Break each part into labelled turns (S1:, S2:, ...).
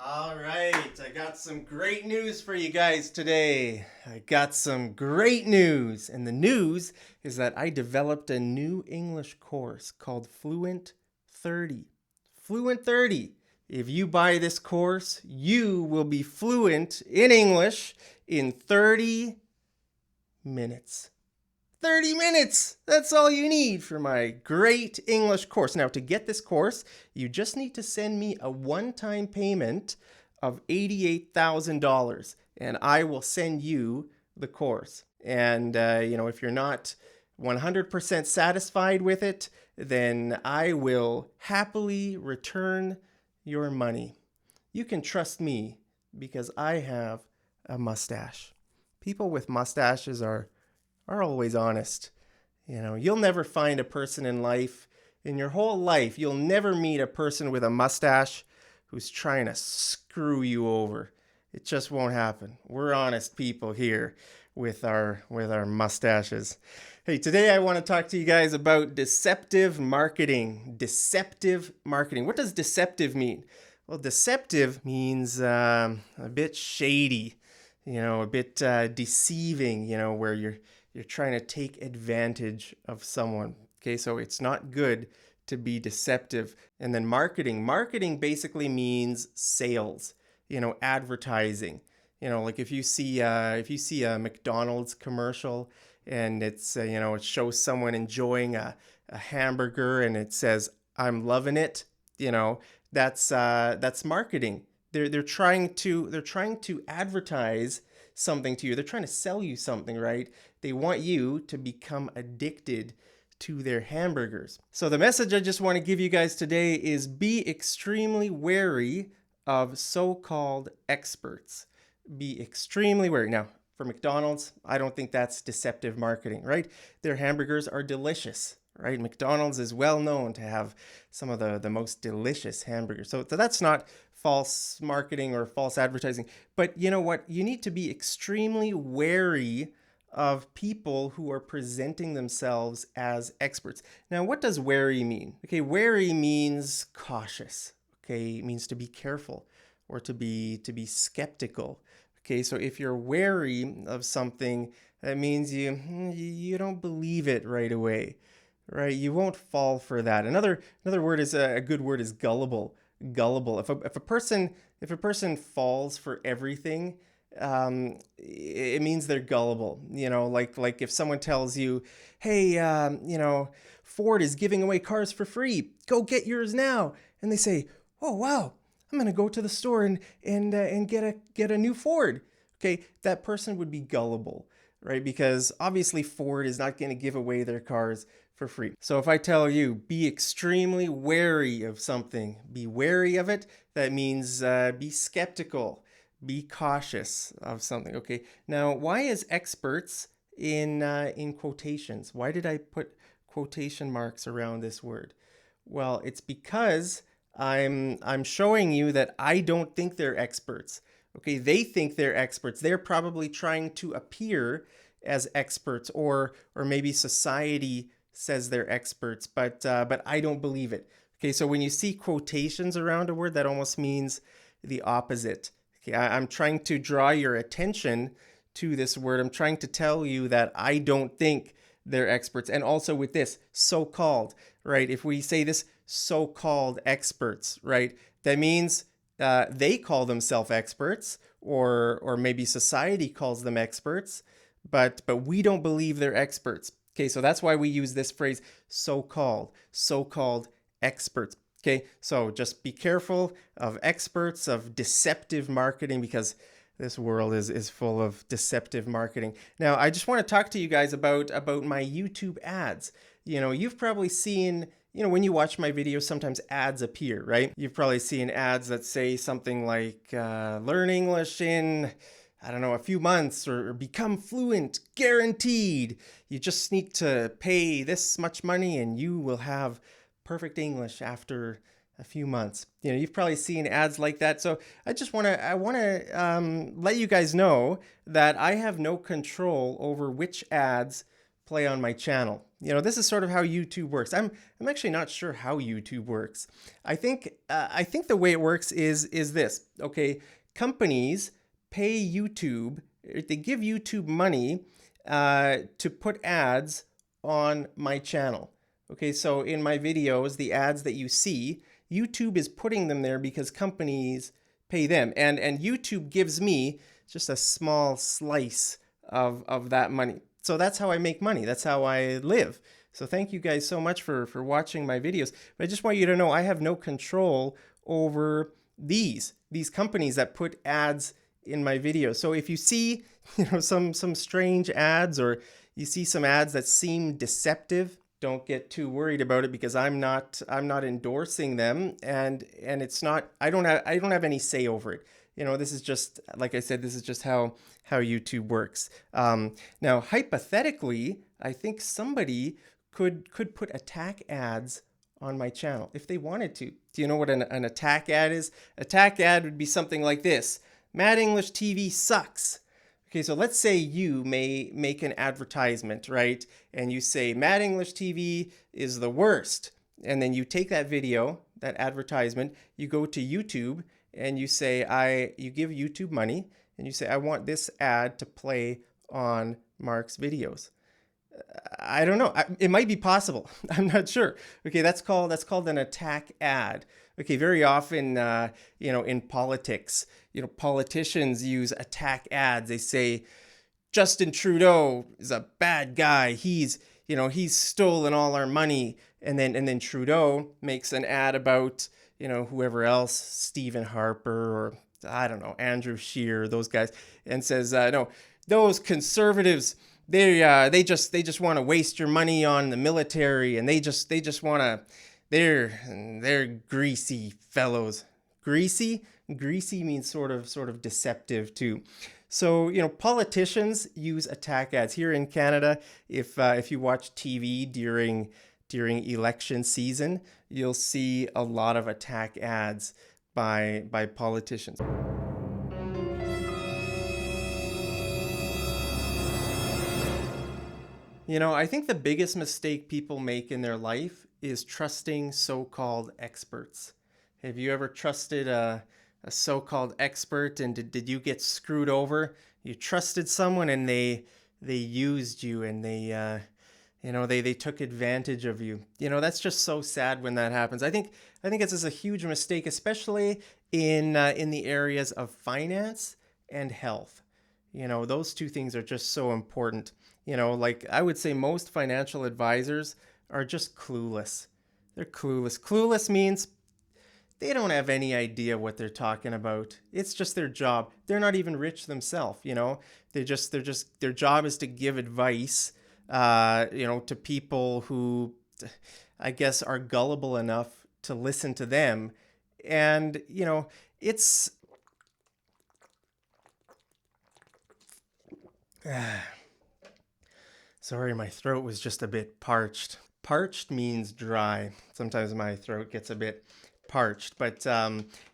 S1: All right, I got some great news for you guys today. I got some great news, and the news is that I developed a new English course called Fluent 30. Fluent 30. If you buy this course, you will be fluent in English in 30 minutes. 30 minutes. That's all you need for my great English course. Now, to get this course, you just need to send me a one-time payment of $88,000, and I will send you the course. And, if you're not 100% satisfied with it, then I will happily return your money. You can trust me because I have a mustache. People with mustaches are always honest. You'll never find a person in life, in your whole life, you'll never meet a person with a mustache who's trying to screw you over. It just won't happen. We're honest people here with our mustaches. Hey, today I want to talk to you guys about deceptive marketing. Deceptive marketing. What does deceptive mean? Well, deceptive means a bit shady, a bit deceiving, where you're trying to take advantage of someone. Okay, so it's not good to be deceptive. And then marketing. Marketing basically means sales, advertising. Like if you see a McDonald's commercial and it's it shows someone enjoying a hamburger and it says, "I'm loving it," that's marketing. They're trying to advertise something to you. They're trying to sell you something, right? They want you to become addicted to their hamburgers. So the message I just want to give you guys today is be extremely wary of so-called experts. Be extremely wary. Now, for McDonald's, I don't think that's deceptive marketing, right? Their hamburgers are delicious, right? McDonald's is well known to have some of the most delicious hamburgers. So that's not false marketing or false advertising. But you know what? You need to be extremely wary of people who are presenting themselves as experts. Now, what does wary mean? Okay, wary means cautious. Okay, it means to be careful or to be skeptical. Okay, so if you're wary of something, that means you don't believe it right away. Right, you won't fall for that. Another word is a good word is gullible. Gullible. If a person falls for everything, it means they're gullible. Like if someone tells you, "Hey, Ford is giving away cars for free. Go get yours now," and they say, "Oh wow, I'm gonna go to the store and get a new Ford." Okay, that person would be gullible, right? Because obviously Ford is not going to give away their cars for free. So if I tell you, be extremely wary of something, be wary of it, that means be skeptical, be cautious of something. Okay. Now, why is experts in quotations? Why did I put quotation marks around this word? Well, it's because I'm showing you that I don't think they're experts. Okay, they think they're experts. They're probably trying to appear as experts, or maybe society says they're experts, but I don't believe it. Okay, so when you see quotations around a word, that almost means the opposite. Okay, I'm trying to draw your attention to this word. I'm trying to tell you that I don't think they're experts. And also with this, so-called, right? If we say this, so-called experts, right? That means they call themselves experts, or maybe society calls them experts, but we don't believe they're experts. Okay, so that's why we use this phrase, so-called experts. Okay, so just be careful of experts, of deceptive marketing, because this world is full of deceptive marketing. Now, I just want to talk to you guys about my YouTube ads. You've probably seen, when you watch my videos, sometimes ads appear, right? You've probably seen ads that say something like, learn English in, I don't know, a few months, or become fluent, guaranteed. You just need to pay this much money and you will have perfect English after a few months. You've probably seen ads like that. So I want to let you guys know that I have no control over which ads play on my channel. This is sort of how YouTube works. I'm actually not sure how YouTube works. I think the way it works is this. Okay, companies pay YouTube. They give YouTube money to put ads on my channel. Okay, so in my videos, the ads that you see, YouTube is putting them there because companies pay them, and YouTube gives me just a small slice of that money. So that's how I make money. That's how I live. So thank you guys so much for watching my videos. But I just want you to know I have no control over these companies that put ads in my videos. So if you see, some strange ads, or you see some ads that seem deceptive, don't get too worried about it, because I'm not endorsing them, and it's not, I don't have any say over it. This is just, like I said, this is just how YouTube works. Now, hypothetically, I think somebody could put attack ads on my channel if they wanted to. Do you know what an attack ad is? Attack ad would be something like this: Mad English TV sucks. Okay, so let's say you may make an advertisement, right? And you say Mad English TV is the worst. And then you take that video, that advertisement, you go to YouTube, and you say, you give YouTube money, and you say, I want this ad to play on Mark's videos. I don't know. It might be possible. I'm not sure. Okay, that's called an attack ad. Okay, very often, in politics, politicians use attack ads. They say, Justin Trudeau is a bad guy. He's stolen all our money. And then Trudeau makes an ad about, whoever else, Stephen Harper, or I don't know, Andrew Scheer, those guys, and says, no, those conservatives, they just want to waste your money on the military, and they just want to, they're greasy fellows. Greasy means sort of deceptive too. So, politicians use attack ads here in Canada. If you watch TV during election season, you'll see a lot of attack ads by politicians. I think the biggest mistake people make in their life is trusting so-called experts. Have you ever trusted a so-called expert, and did you get screwed over? You trusted someone, and they used you, and they took advantage of you. That's just so sad when that happens. I think it's just a huge mistake, especially in the areas of finance and health. Those two things are just so important. Like I would say most financial advisors are just clueless. They're clueless. Clueless means they don't have any idea what they're talking about. It's just their job. They're not even rich themselves, They're just their job is to give advice, to people who, I guess, are gullible enough to listen to them. And, it's sorry, my throat was just a bit parched. Parched means dry. Sometimes my throat gets a bit parched. But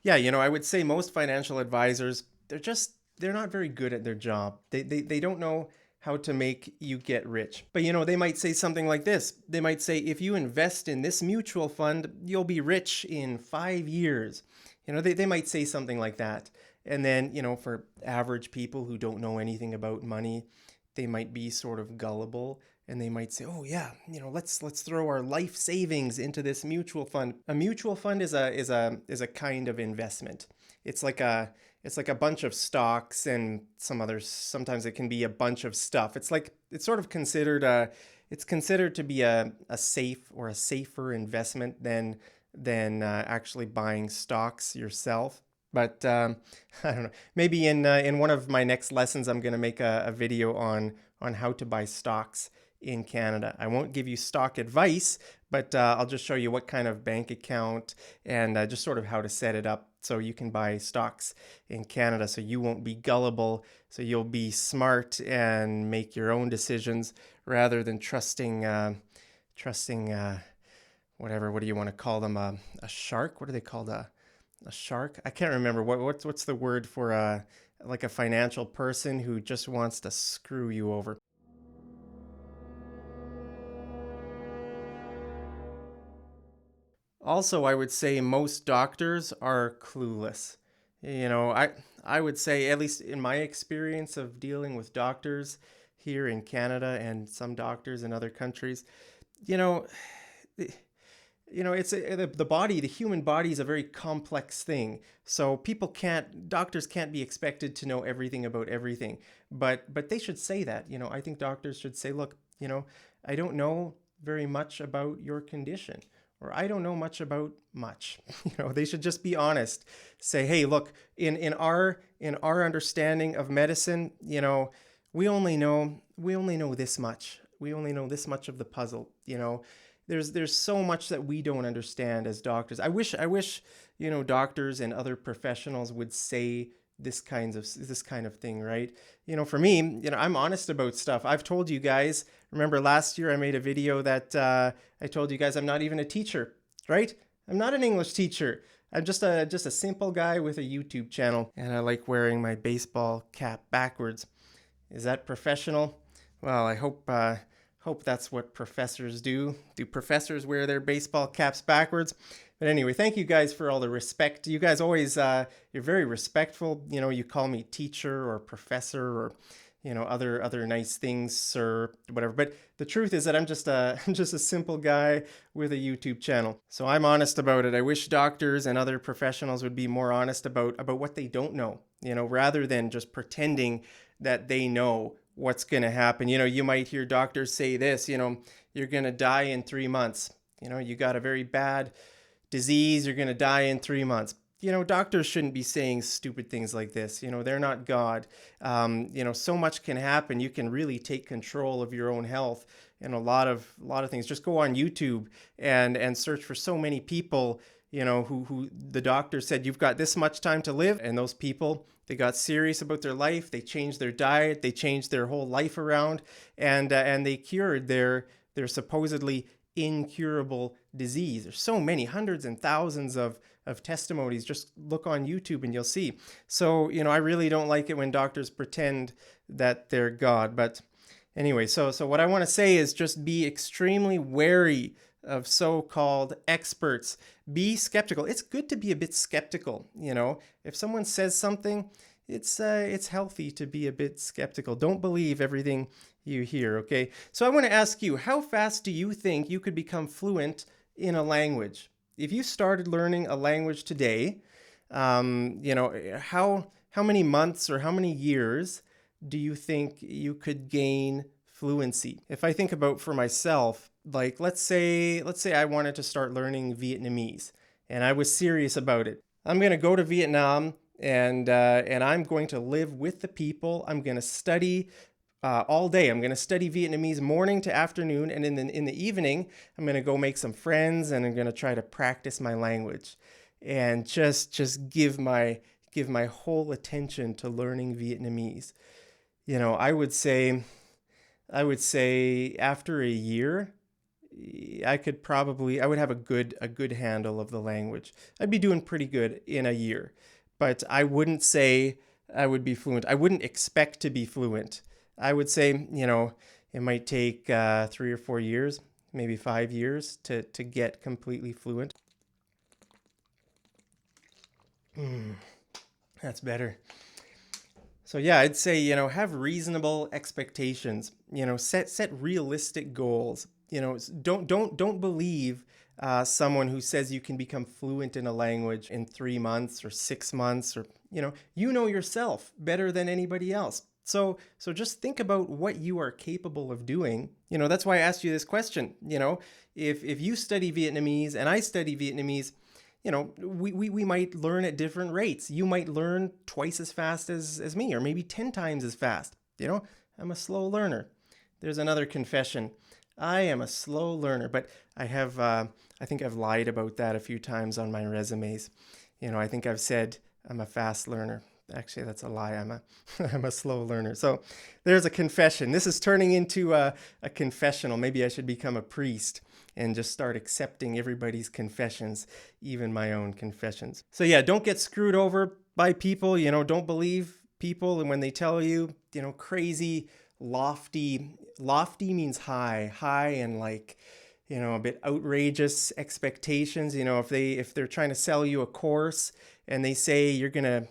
S1: yeah, I would say most financial advisors, they're not very good at their job. They don't know how to make you get rich. But they might say something like this. They might say, if you invest in this mutual fund, you'll be rich in 5 years. They might say something like that. And then, for average people who don't know anything about money, they might be sort of gullible, and they might say, oh yeah, let's throw our life savings into this mutual fund. A mutual fund is a kind of investment. It's like a bunch of stocks and sometimes it can be a bunch of stuff. It's sort of considered to be a safe or a safer investment than actually buying stocks yourself. But I don't know. Maybe in one of my next lessons, I'm going to make a video on how to buy stocks in Canada. I won't give you stock advice, but I'll just show you what kind of bank account and just sort of how to set it up so you can buy stocks in Canada. So you won't be gullible. So you'll be smart and make your own decisions rather than trusting whatever. What do you want to call them? A shark? What are they called? A shark? I can't remember. What's the word for like a financial person who just wants to screw you over? Also, I would say most doctors are clueless. You know, I would say, at least in my experience of dealing with doctors here in Canada and some doctors in other countries, you know, the body, the human body is a very complex thing. So doctors can't be expected to know everything about everything. But they should say that. I think doctors should say, look, I don't know very much about your condition, or I don't know much about much. They should just be honest. Say, hey, look, in our understanding of medicine, we only know this much. We only know this much of the puzzle. There's so much that we don't understand as doctors. I wish doctors and other professionals would say this kind of thing, right? For me, I'm honest about stuff. I've told you guys. Remember last year I made a video that I told you guys I'm not even a teacher, right? I'm not an English teacher. I'm just a simple guy with a YouTube channel, and I like wearing my baseball cap backwards. Is that professional? Well, I hope that's what professors do. Do professors wear their baseball caps backwards? But anyway, thank you guys for all the respect. You guys always, you're very respectful. You call me teacher or professor or, other nice things, sir, whatever. But the truth is that I'm just a simple guy with a YouTube channel. So I'm honest about it. I wish doctors and other professionals would be more honest about what they don't know, rather than just pretending that they know what's going to happen. You might hear doctors say this, you're going to die in 3 months. You got a very bad disease, you're going to die in 3 months. Doctors shouldn't be saying stupid things like this. They're not God. So much can happen. You can really take control of your own health and a lot of things. Just go on YouTube and search for so many people, who the doctor said, you've got this much time to live. And those people, they got serious about their life. They changed their diet. They changed their whole life around, and they cured their supposedly incurable disease. There's so many, hundreds and thousands of testimonies. Just look on YouTube and you'll see. So, I really don't like it when doctors pretend that they're God. But anyway, so what I want to say is just be extremely wary of so-called experts. Be skeptical. It's good to be a bit skeptical. If someone says something, it's healthy to be a bit skeptical. Don't believe everything you hear, okay? So I want to ask you, how fast do you think you could become fluent in a language? If you started learning a language today, how many months or how many years do you think you could gain fluency? If I think about for myself, like let's say I wanted to start learning Vietnamese and I was serious about it. I'm going to go to Vietnam and I'm going to live with the people. I'm going to study all day. I'm going to study Vietnamese morning to afternoon, and in the evening, I'm going to go make some friends, and I'm going to try to practice my language, and just give my whole attention to learning Vietnamese. I would say after a year, I would have a good handle of the language. I'd be doing pretty good in a year, but I wouldn't say I would be fluent. I wouldn't expect to be fluent. I would say, it might take 3 or 4 years, maybe 5 years to get completely fluent. That's better. So yeah, I'd say, have reasonable expectations, set realistic goals. Don't believe someone who says you can become fluent in a language in 3 months or 6 months, or, yourself better than anybody else. So just think about what you are capable of doing. That's why I asked you this question. If you study Vietnamese and I study Vietnamese, we might learn at different rates. You might learn twice as fast as me, or maybe 10 times as fast. I'm a slow learner. There's another confession. I am a slow learner, but I think I've lied about that a few times on my resumes. I think I've said I'm a fast learner. Actually, that's a lie. I'm a slow learner. So there's a confession. This is turning into a confessional. Maybe I should become a priest and just start accepting everybody's confessions, even my own confessions. So yeah, don't get screwed over by people. Don't believe people and when they tell you, crazy, lofty means high and like a bit outrageous expectations. If they're trying to sell you a course and they say you're gonna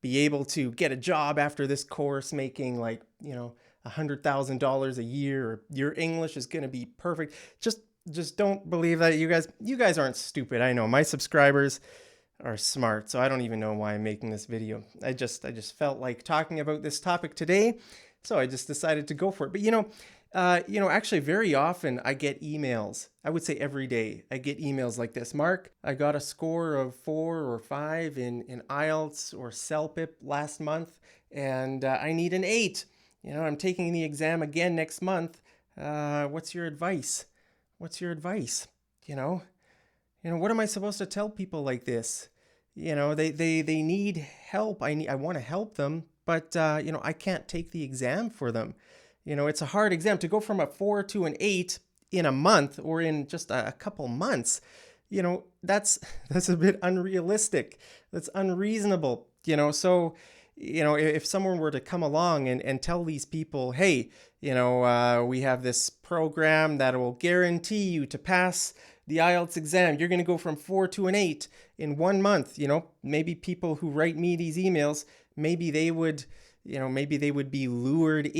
S1: be able to get a job after this course making like, $100,000 a year, or your English is gonna be perfect. Just don't believe that. You guys aren't stupid. I know my subscribers are smart, so I don't even know why I'm making this video. I just felt like talking about this topic today, so I just decided to go for it. But actually very often I get emails. I would say every day I get emails like this. Mark, I got a score of 4 or 5 in IELTS or CELPIP last month, and I need an 8. I'm taking the exam again next month. What's your advice? What's your advice? What am I supposed to tell people like this? They need help. I want to help them, but I can't take the exam for them. It's a hard exam to go from a 4 to an 8 in a month or in just a couple months. That's a bit unrealistic. That's unreasonable. So if someone were to come along and tell these people, hey, we have this program that will guarantee you to pass the IELTS exam. You're going to go from 4 to an 8 in 1 month. Maybe people who write me these emails, maybe they would be lured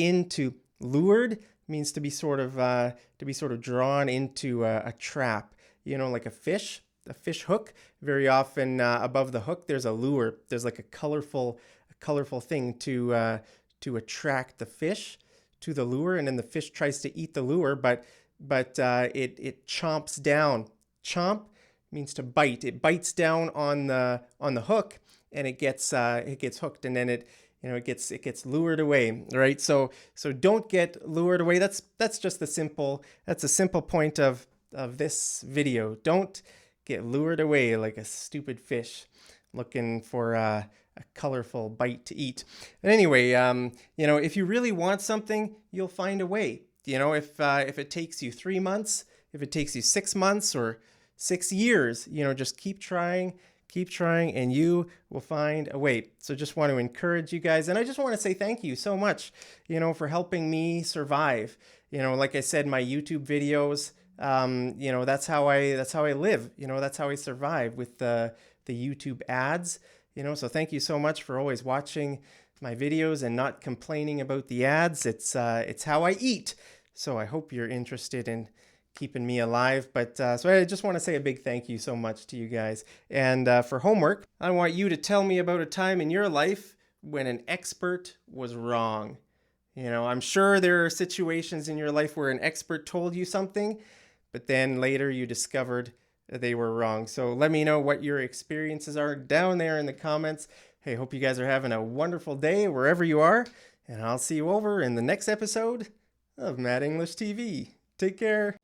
S1: means to be sort of drawn into a trap, like a fish hook. Very often above the hook there's a lure. There's like a colorful thing to attract the fish to the lure, and then the fish tries to eat the lure, but it chomps down. Chomp means to bite. It bites down on the hook, and it gets hooked, and then it gets lured away, right? So don't get lured away. That's just a simple point of this video. Don't get lured away like a stupid fish looking for a colorful bite to eat. But anyway, if you really want something, you'll find a way. If it takes you 3 months, if it takes you 6 months or 6 years, just keep trying, and you will find a way. So just want to encourage you guys. And I just want to say thank you so much, for helping me survive. Like I said, my YouTube videos, that's how I live. That's how I survive with the YouTube ads. So thank you so much for always watching my videos and not complaining about the ads. It's how I eat. So I hope you're interested in keeping me alive. But so I just want to say a big thank you so much to you guys. And for homework, I want you to tell me about a time in your life when an expert was wrong. I'm sure there are situations in your life where an expert told you something, but then later you discovered they were wrong. So let me know what your experiences are down there in the comments. Hey, hope you guys are having a wonderful day wherever you are, and I'll see you over in the next episode of Mad English TV. Take care.